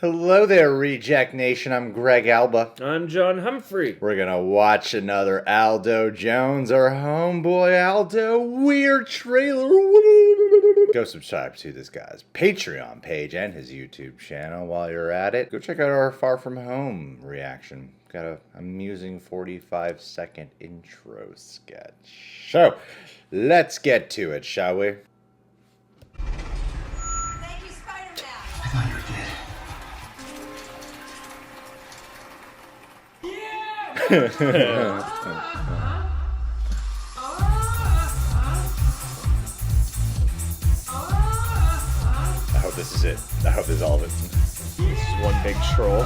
Hello there, Reject Nation. I'm Greg Alba. I'm John Humphrey. We're gonna watch another Aldo Jones, our homeboy Aldo weird trailer. Go subscribe to this guy's Patreon page and his YouTube channel while you're at it. Go check out our Far From Home reaction. Got an amusing 45-second intro sketch. So, let's get to it, shall we? Thank you, Spider-Man. I thought you were dead. I hope this is it. I hope this is all of it. This is one big troll.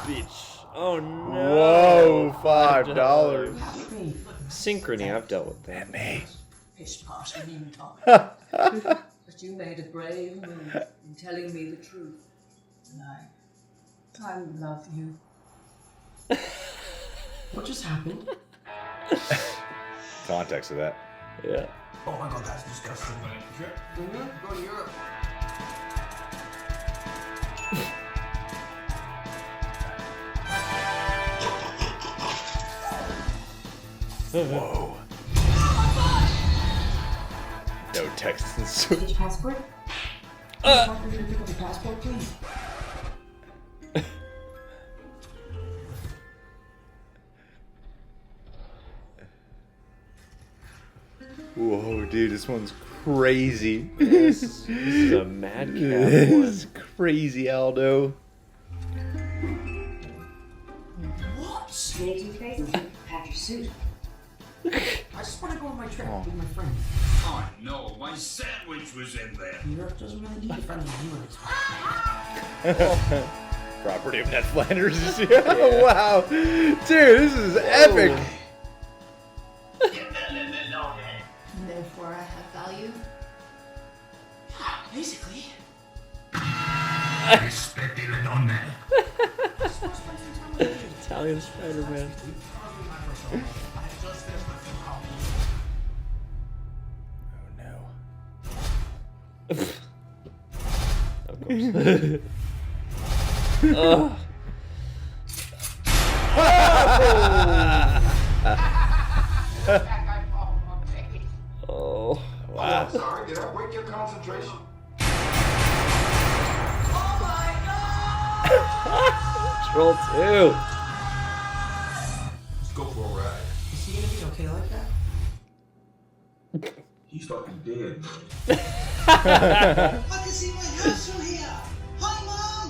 Beach. Oh no. Whoa, $5. Synchrony, I've dealt with that. Me. Pish posh, we didn't even talk. But you made a brave move in telling me the truth. And I love you. What just happened? Context of that. Yeah. Oh my god, that's disgusting. Go to Europe. Whoa. No text and so. Your passport? Pick up your passport, please. Whoa, dude, this one's crazy. This is a madcap This one. is crazy, Aldo. What? Sneaky face. Pack your suit. I just want to go on my trip with my friend. Oh no, my sandwich was in there. Europe doesn't really need a friend like you. Property of Ned Flanders. Oh, wow. Dude, this is epic. Therefore, I have value. Basically. Expected it on that. Italian Spider-Man. Oh, no. Ugh. Oh. Wow. Sorry, did I break your concentration? Troll 2. Let's go for a ride. Is he gonna be okay like that? He's fucking dead. I can see my house from here. Hi, Mom.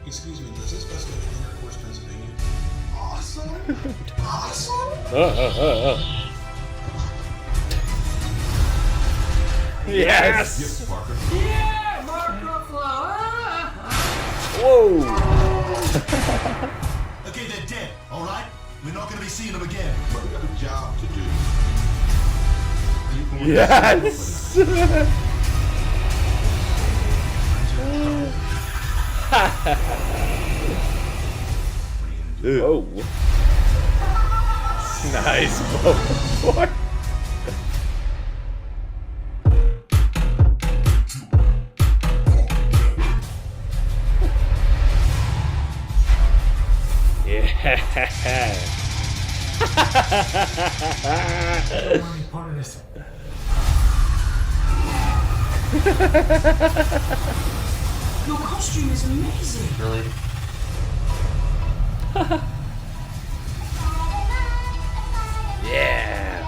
Excuse me, does this bus go to Intercourse, Pennsylvania? Awesome. Awesome. Yes. Yes, Parker. Yeah, Mark Ruffalo. Whoa. Okay, they're dead, alright? We're not gonna be seeing them again. But we got a job to do. Yes. Oh. Nice. Boy. Yeah. I don't want any part of this. Your costume is amazing. Really? Yeah.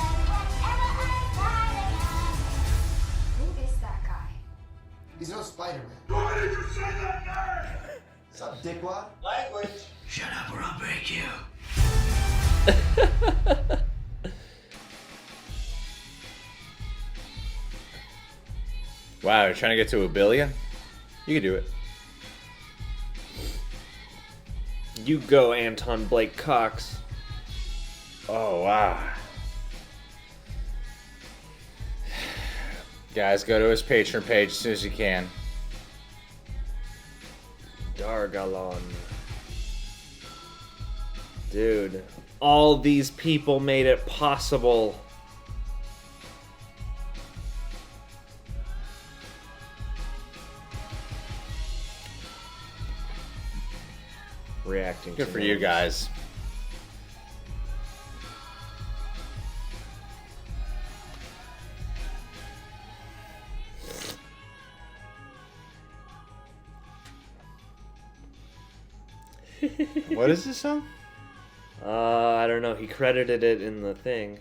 Who is that guy? He's no Spider-Man. Why did you say that name? What's up, dickwad? Language. Shut up or I'll break you. Wow, you're trying to get to $1 billion? You can do it. You go, Anton Blake Cox. Oh, wow. Guys, go to his Patreon page as soon as you can. Dargalon. Dude. All these people made it possible. Reacting. Good to for you names. guys. What is this song? I don't know. He credited it in the thing.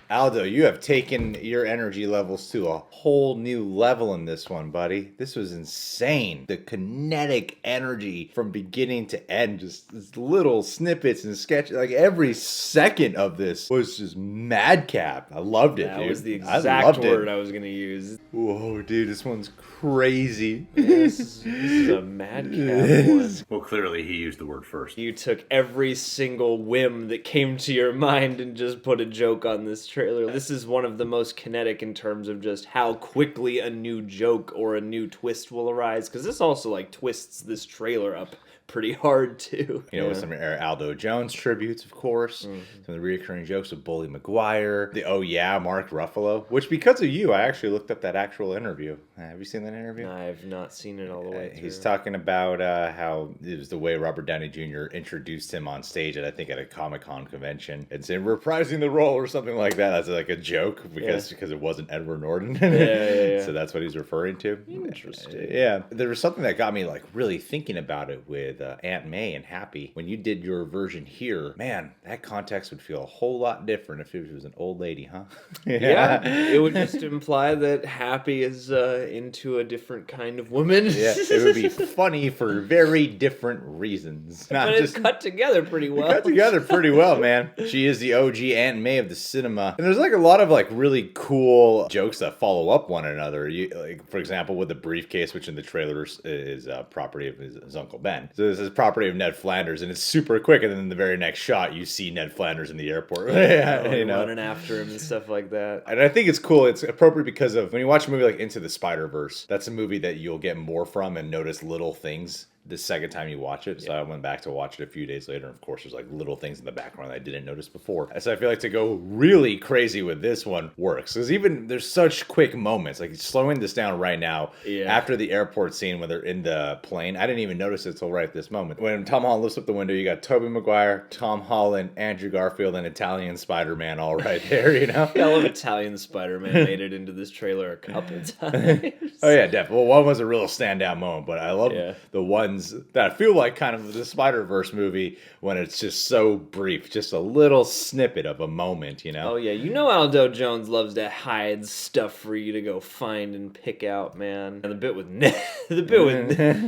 Aldo, you have taken your energy levels to a whole new level in this one, buddy. This was insane. The kinetic energy from beginning to end, just little snippets and sketches. Like every second of this was just madcap. I loved it, That dude. was the I exact loved word it. I was gonna use. Whoa, dude, this one's crazy. This is a madcap one. Well, clearly he used the word first. You took every single whim that came to your mind and just put a joke on this trailer. This is one of the most kinetic in terms of just how quickly a new joke or a new twist will arise. Because this also like twists this trailer up pretty hard too. You know, with some Aldo Jones tributes, of course. Some of the recurring jokes of Bully McGuire. The Oh Yeah, Mark Ruffalo. Which, because of you, I actually looked up that actual interview. Have you seen that interview? I've not seen it all the way through. He's talking about how it was the way Robert Downey Jr. introduced him on stage at, I think, at a Comic-Con convention and saying, reprising the role or something like that. That's like a joke because it wasn't Edward Norton. Yeah. So that's what he's referring to. Interesting. Yeah. There was something that got me like really thinking about it with Aunt May and Happy. When you did your version here, man, that context would feel a whole lot different if it was an old lady, huh? Yeah, it would just imply that Happy is into a different kind of woman. Yeah, it would be funny for very different reasons. Not But it's just cut together pretty well. cut together pretty well, man. She is the OG Aunt May of the cinema. And there's like a lot of like really cool jokes that follow up one another. You, like, for example, with the briefcase, which in the trailers is property of his Uncle Ben. So this is property of Ned Flanders, and it's super quick. And then in the very next shot, you see Ned Flanders in the airport. Yeah, you know, running after him and stuff like that. and I think it's cool. It's appropriate because of when you watch a movie like Into the Spider-Verse, that's a movie that you'll get more from and notice little things the second time you watch it. So I went back to watch it a few days later. And of course, there's like little things in the background that I didn't notice before. So I feel like to go really crazy with this one works. Because even there's such quick moments. Like slowing this down right now, after the airport scene when they're in the plane, I didn't even notice it until right at this moment. When Tom Holland lifts up the window, you got Tobey Maguire, Tom Holland, Andrew Garfield, and Italian Spider-Man all right there, you know? I love Italian Spider-Man made it into this trailer a couple times. Oh yeah, definitely. Well, one was a real standout moment, but I love the ones that feel like kind of the Spider-Verse movie when it's just so brief, just a little snippet of a moment, you know? Oh yeah, you know Aldo Jones loves to hide stuff for you to go find and pick out, man. And the bit with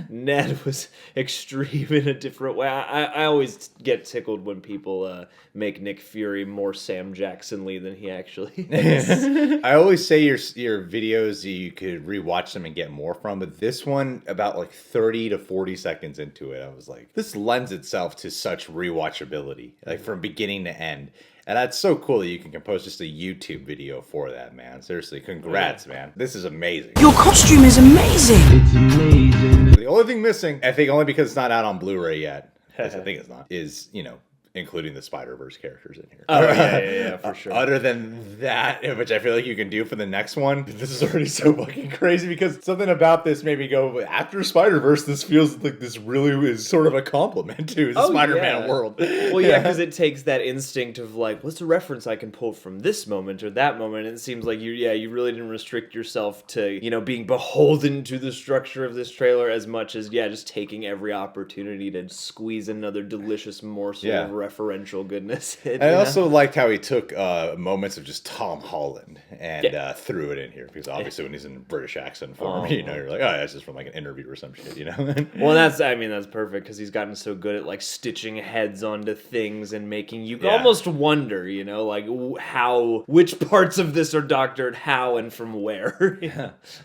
Ned was extreme in a different way. I always get tickled when people make Nick Fury more Sam Jackson-ly than he actually is. I always say your videos you could rewatch them and get more from, but this one about like 30 to 40 seconds into it, I was like, this lends itself to such rewatchability, like from beginning to end. And that's so cool that you can compose just a YouTube video for that, man. Seriously, congrats, man. This is amazing. Your costume is amazing. It's amazing. The only thing missing, I think only because it's not out on Blu-ray yet, because I think it's not, is, you know, including the Spider-Verse characters in here. Oh, yeah, for sure. Other than that, which I feel like you can do for the next one, this is already so fucking crazy because something about this made me go, after Spider-Verse, this feels like this really is sort of a compliment to the Spider-Man world. Well, yeah, because it takes that instinct of like, what's a reference I can pull from this moment or that moment? And it seems like you really didn't restrict yourself to, you know, being beholden to the structure of this trailer as much as, just taking every opportunity to squeeze another delicious morsel of referential goodness in. I also liked how he took moments of just Tom Holland and threw it in here because obviously when he's in British accent form, you know, you're like, oh, that's just from like an interview or some shit, you know? Well, that's perfect because he's gotten so good at like stitching heads onto things and making you almost wonder, you know, like which parts of this are doctored how and from where.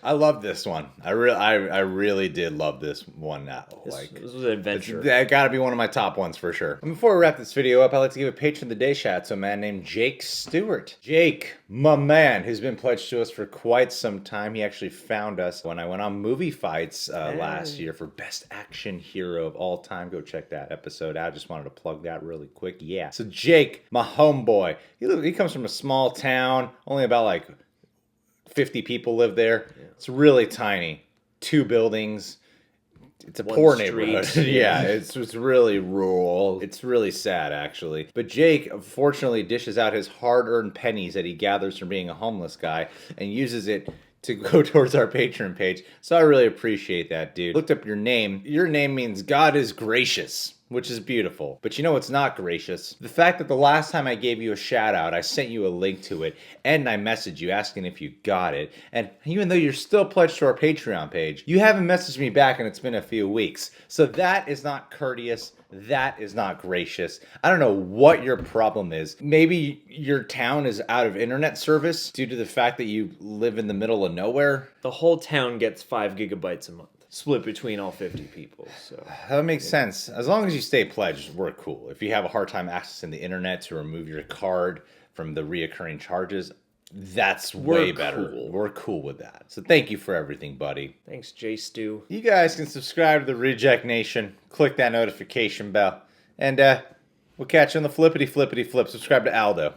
I love this one. I really did love this one. This was an adventure. That got to be one of my top ones for sure. And before we wrap this this video up, I'd like to give a patron of the day shout out to a man named Jake Stewart. Jake, my man, who's been pledged to us for quite some time. He actually found us when I went on Movie Fights last year for Best Action Hero of All Time. Go check that episode out. Just wanted to plug that really quick. Yeah. So Jake, my homeboy, he comes from a small town, only about like 50 people live there. Yeah. It's really tiny. 2 buildings. It's a poor neighborhood. Yeah, it's really rural. It's really sad, actually. But Jake, unfortunately, dishes out his hard-earned pennies that he gathers from being a homeless guy and uses it to go towards our Patreon page. So I really appreciate that, dude. Looked up your name. Your name means God is gracious, which is beautiful. But you know what's not gracious? The fact that the last time I gave you a shout out, I sent you a link to it, and I messaged you asking if you got it. And even though you're still pledged to our Patreon page, you haven't messaged me back and it's been a few weeks. So that is not courteous. That is not gracious. I don't know what your problem is. Maybe your town is out of internet service due to the fact that you live in the middle of nowhere. The whole town gets 5 gigabytes a month, split between all 50 people. So that makes sense. As long as you stay pledged, we're cool. If you have a hard time accessing the internet to remove your card from the reoccurring charges, that's way better. Cool. We're cool with that. So thank you for everything, buddy. Thanks, J Stu. You guys can subscribe to the Reject Nation. Click that notification bell. And we'll catch you on the flippity flip. Subscribe to Aldo.